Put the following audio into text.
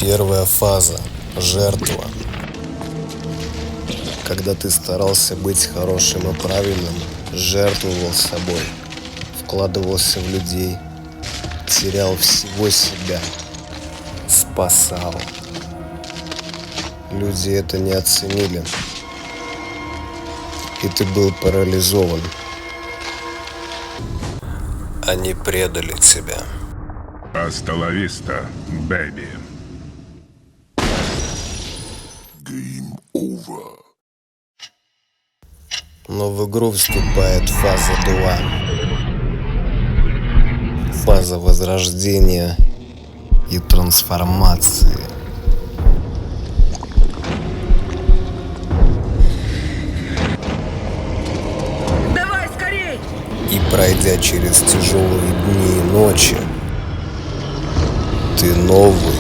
Первая фаза – жертва. Когда ты старался быть хорошим и правильным, жертвовал собой, вкладывался в людей, терял всего себя, спасал. Люди это не оценили, и ты был парализован. Они предали тебя. Hasta la vista, baby. Game over. Но в игру вступает фаза 2. Фаза возрождения и трансформации. Давай скорей! И пройдя через тяжелые дни и ночи, ты новый,